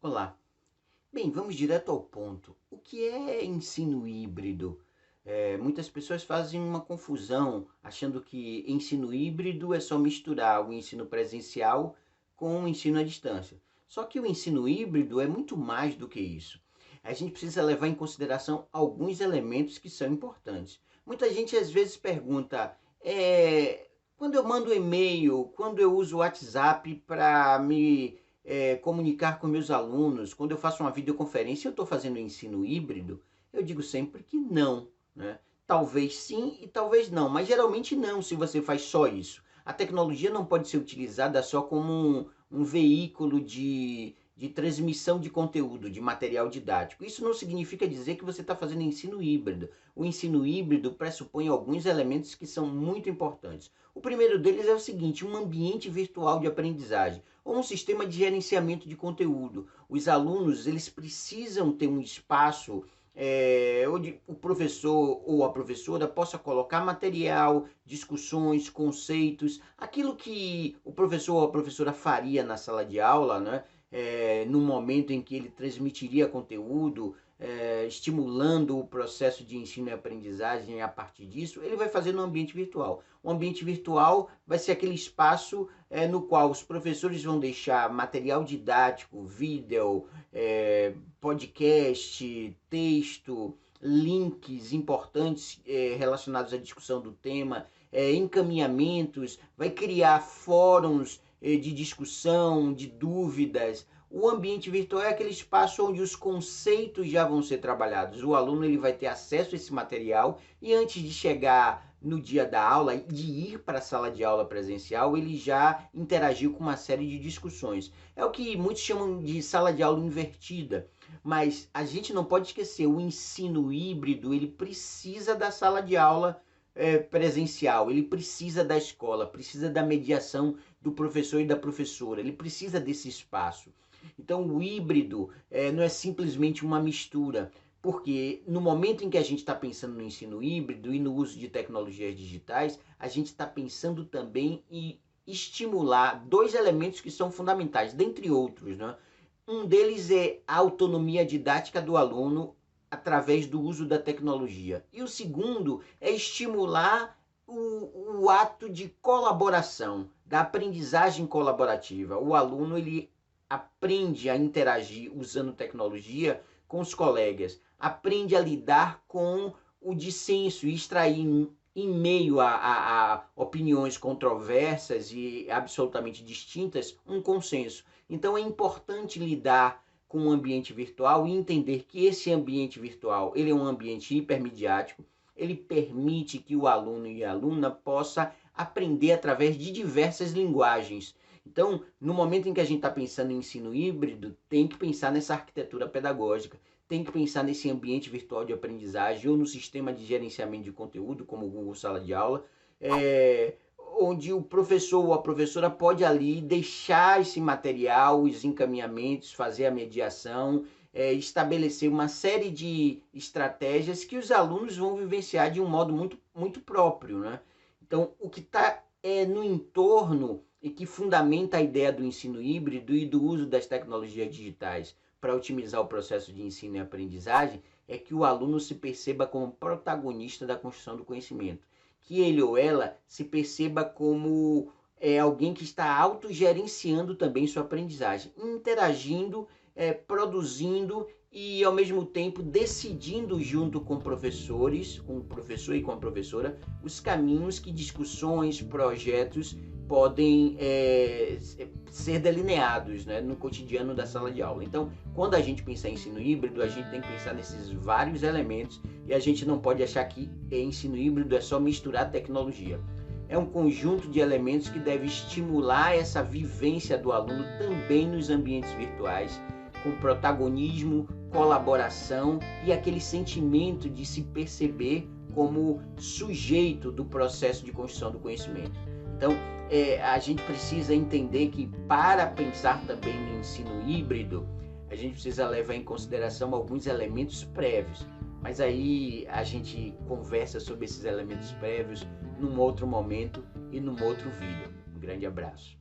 Olá. Bem, vamos direto ao ponto. O que é ensino híbrido? Muitas pessoas fazem uma confusão, achando que ensino híbrido é só misturar o ensino presencial com o ensino à distância. Só que o ensino híbrido é muito mais do que isso. A gente precisa levar em consideração alguns elementos que são importantes. Muita gente às vezes pergunta, quando eu mando e-mail, quando eu uso o WhatsApp para me comunicar com meus alunos, quando eu faço uma videoconferência, eu estou fazendo ensino híbrido? Eu digo sempre que não, né? Talvez sim e talvez não, mas geralmente não se você faz só isso. A tecnologia não pode ser utilizada só como um veículo de transmissão de conteúdo, de material didático. Isso não significa dizer que você está fazendo ensino híbrido. O ensino híbrido pressupõe alguns elementos que são muito importantes. O primeiro deles é o seguinte: um ambiente virtual de aprendizagem ou um sistema de gerenciamento de conteúdo. Os alunos eles precisam ter um espaço onde o professor ou a professora possa colocar material, discussões, conceitos, aquilo que o professor ou a professora faria na sala de aula, né? No momento em que ele transmitiria conteúdo, estimulando o processo de ensino e aprendizagem a partir disso, ele vai fazer no ambiente virtual. O ambiente virtual vai ser aquele espaço no qual os professores vão deixar material didático, vídeo, podcast, texto, links importantes relacionados à discussão do tema, encaminhamentos, vai criar fóruns de discussão, de dúvidas. O ambiente virtual é aquele espaço onde os conceitos já vão ser trabalhados. O aluno ele vai ter acesso a esse material e antes de chegar no dia da aula, de ir para a sala de aula presencial, ele já interagiu com uma série de discussões. É o que muitos chamam de sala de aula invertida, mas a gente não pode esquecer, o ensino híbrido ele precisa da sala de aula presencial, ele precisa da escola, precisa da mediação do professor e da professora, ele precisa desse espaço. Então o híbrido não é simplesmente uma mistura, porque no momento em que a gente está pensando no ensino híbrido e no uso de tecnologias digitais, a gente está pensando também em estimular dois elementos que são fundamentais, dentre outros, né? Um deles é a autonomia didática do aluno através do uso da tecnologia. E o segundo é estimular o ato de colaboração, da aprendizagem colaborativa. O aluno ele aprende a interagir usando tecnologia com os colegas, aprende a lidar com o dissenso e extrair em meio a opiniões controversas e absolutamente distintas, um consenso. Então é importante lidar com o ambiente virtual e entender que esse ambiente virtual ele é um ambiente hipermediático, ele permite que o aluno e a aluna possa aprender através de diversas linguagens. Então, no momento em que a gente está pensando em ensino híbrido, tem que pensar nessa arquitetura pedagógica, tem que pensar nesse ambiente virtual de aprendizagem ou no sistema de gerenciamento de conteúdo, como o Google Sala de Aula, onde o professor ou a professora pode ali deixar esse material, os encaminhamentos, fazer a mediação, estabelecer uma série de estratégias que os alunos vão vivenciar de um modo muito, muito próprio, né? Então, o que está no entorno e que fundamenta a ideia do ensino híbrido e do uso das tecnologias digitais para otimizar o processo de ensino e aprendizagem é que o aluno se perceba como protagonista da construção do conhecimento, que ele ou ela se perceba como alguém que está autogerenciando também sua aprendizagem, interagindo, produzindo e ao mesmo tempo decidindo junto com professores, com o professor e com a professora, os caminhos que discussões, projetos podem ser delineados, né, no cotidiano da sala de aula. Então, quando a gente pensar em ensino híbrido, a gente tem que pensar nesses vários elementos e a gente não pode achar que ensino híbrido é só misturar tecnologia. É um conjunto de elementos que deve estimular essa vivência do aluno também nos ambientes virtuais, com protagonismo, colaboração e aquele sentimento de se perceber como sujeito do processo de construção do conhecimento. Então, a gente precisa entender que para pensar também no ensino híbrido, a gente precisa levar em consideração alguns elementos prévios. Mas aí a gente conversa sobre esses elementos prévios num outro momento e num outro vídeo. Um grande abraço.